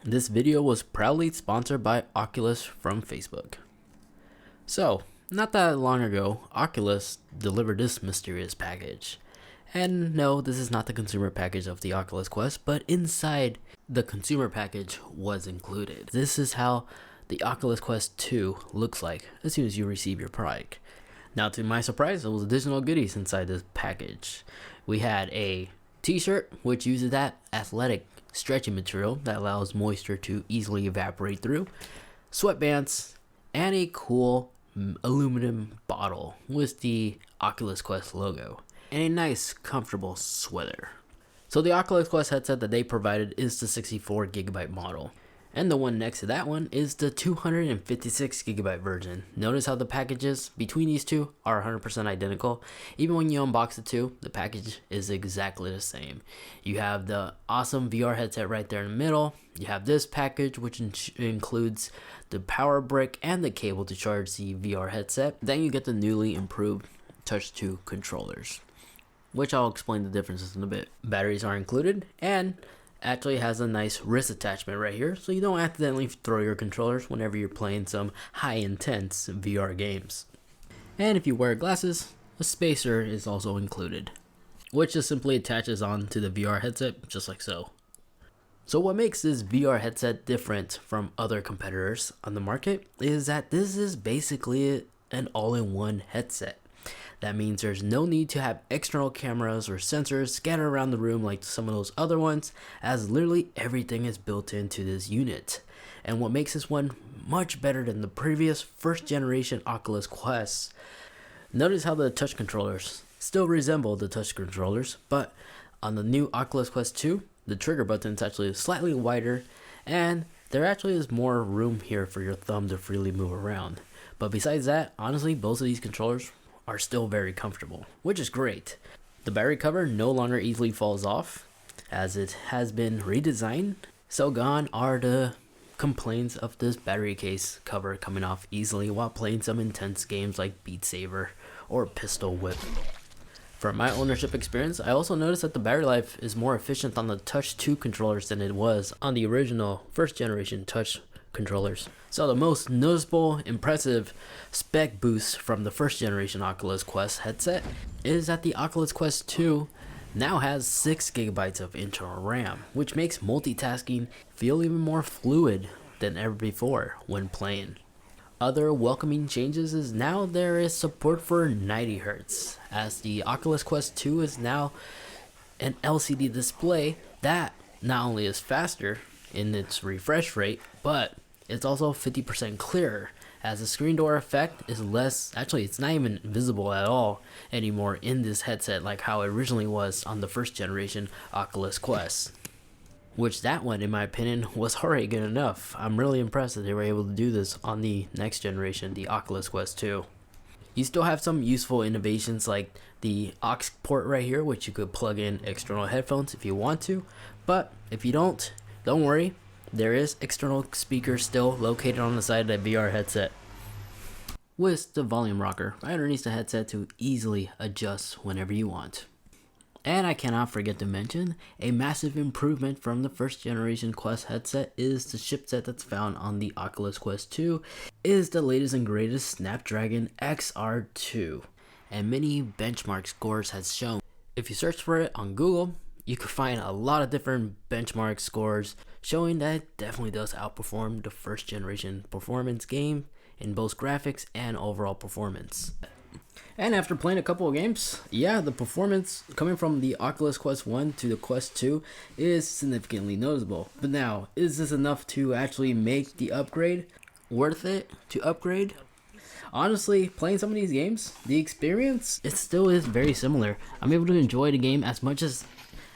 This video was proudly sponsored by Oculus from Facebook. So, not that long ago, Oculus delivered this mysterious package. And no, this is not the consumer package of the Oculus Quest, but inside the consumer package was included. This is how the Oculus Quest 2 looks like as soon as you receive your product. Now, to my surprise, there was additional goodies inside this package. We had a t-shirt, which uses that athletic stretchy material that allows moisture to easily evaporate through, sweatbands, and a cool aluminum bottle with the Oculus Quest logo, and a nice comfortable sweater. So the Oculus Quest headset that they provided is the 64GB model, and the one next to that one is the 256GB version. Notice how the packages between these two are 100% identical. Even when you unbox the two, the package is exactly the same. You have the awesome VR headset right there in the middle. You have this package, which includes the power brick and the cable to charge the VR headset. Then you get the newly improved Touch 2 controllers, which I'll explain the differences in a bit. Batteries are included, and actually has a nice wrist attachment right here, so you don't accidentally throw your controllers whenever you're playing some high intense VR games. And if you wear glasses, a spacer is also included, which just simply attaches onto the VR headset just like so. So what makes this VR headset different from other competitors on the market is that this is basically an all-in-one headset. That means there's no need to have external cameras or sensors scattered around the room like some of those other ones, as literally everything is built into this unit. And what makes this one much better than the previous first generation Oculus Quests, notice how the touch controllers still resemble the touch controllers, but on the new Oculus Quest 2, the trigger button is actually slightly wider, and there actually is more room here for your thumb to freely move around. But besides that, honestly, both of these controllers are still very comfortable, which is great. The battery cover no longer easily falls off, as it has been redesigned. So gone are the complaints of this battery case cover coming off easily while playing some intense games like Beat Saber or Pistol Whip. From my ownership experience, I also noticed that the battery life is more efficient on the Touch 2 controllers than it was on the original first generation Touch controllers. So the most noticeable, impressive spec boost from the first generation Oculus Quest headset is that the Oculus Quest 2 now has 6GB of internal RAM, which makes multitasking feel even more fluid than ever before when playing. Other welcoming changes is now there is support for 90Hz, as the Oculus Quest 2 is now an LCD display that not only is faster in its refresh rate, but it's also 50% clearer, as the screen door effect is less, actually it's not even visible at all anymore in this headset like how it originally was on the first generation Oculus Quest. Which that one, in my opinion, was already good enough. I'm really impressed that they were able to do this on the next generation, the Oculus Quest 2. You still have some useful innovations like the Aux Port right here, which you could plug in external headphones if you want to, but if you don't worry. There is external speakers still located on the side of that VR headset, with the volume rocker right underneath the headset to easily adjust whenever you want. And I cannot forget to mention, a massive improvement from the first generation Quest headset is the chipset that's found on the Oculus Quest 2 is the latest and greatest Snapdragon XR2, and many benchmark scores has shown. If you search for it on Google, you can find a lot of different benchmark scores showing that it definitely does outperform the first generation performance game in both graphics and overall performance. And after playing a couple of games, yeah, the performance coming from the Oculus Quest 1 to the Quest 2 is significantly noticeable. But now, is this enough to actually make the upgrade worth it to upgrade? Honestly, playing some of these games, the experience, it still is very similar. I'm able to enjoy the game as much as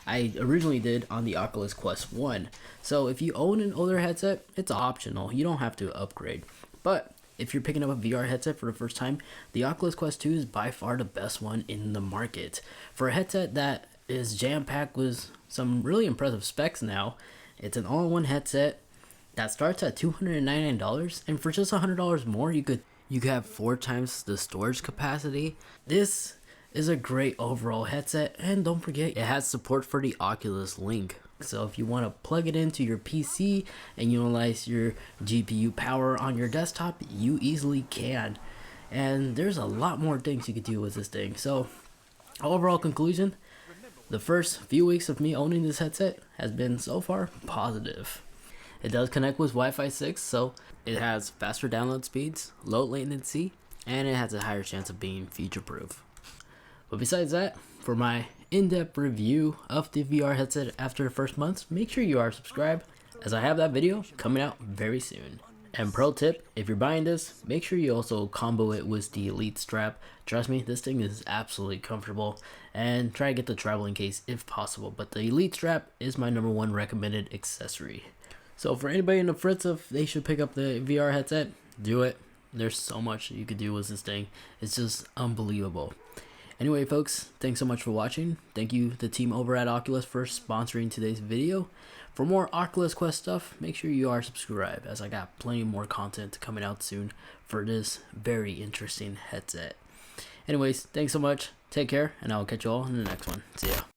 I originally did on the Oculus Quest 1. So if you own an older headset, it's optional. You don't have to upgrade. But if you're picking up a VR headset for the first time, the Oculus Quest 2 is by far the best one in the market. For a headset that is jam-packed with some really impressive specs now, it's an all-in-one headset that starts at $299, and for just $100 more, you could have 4 times the storage capacity. This is a great overall headset, and don't forget it has support for the Oculus Link, So if you want to plug it into your PC and utilize your GPU power on your desktop, you easily can. And there's a lot more things you could do with this thing. So overall conclusion, the first few weeks of me owning this headset has been so far positive. It does connect with Wi-Fi 6, so it has faster download speeds, low latency, and it has a higher chance of being future-proof. But besides that, for my in-depth review of the VR headset after the first month, make sure you are subscribed, as I have that video coming out very soon. And pro tip, if you're buying this, make sure you also combo it with the Elite strap. Trust me, this thing is absolutely comfortable, and try to get the traveling case if possible, but the Elite strap is my #1 recommended accessory. So for anybody in the fritz of they should pick up the VR headset, do it. There's so much you could do with this thing. It's just unbelievable. Anyway, folks, thanks so much for watching. Thank you, the team over at Oculus, for sponsoring today's video. For more Oculus Quest stuff, make sure you are subscribed, as I got plenty more content coming out soon for this very interesting headset. Anyways, thanks so much. Take care, and I'll catch you all in the next one. See ya.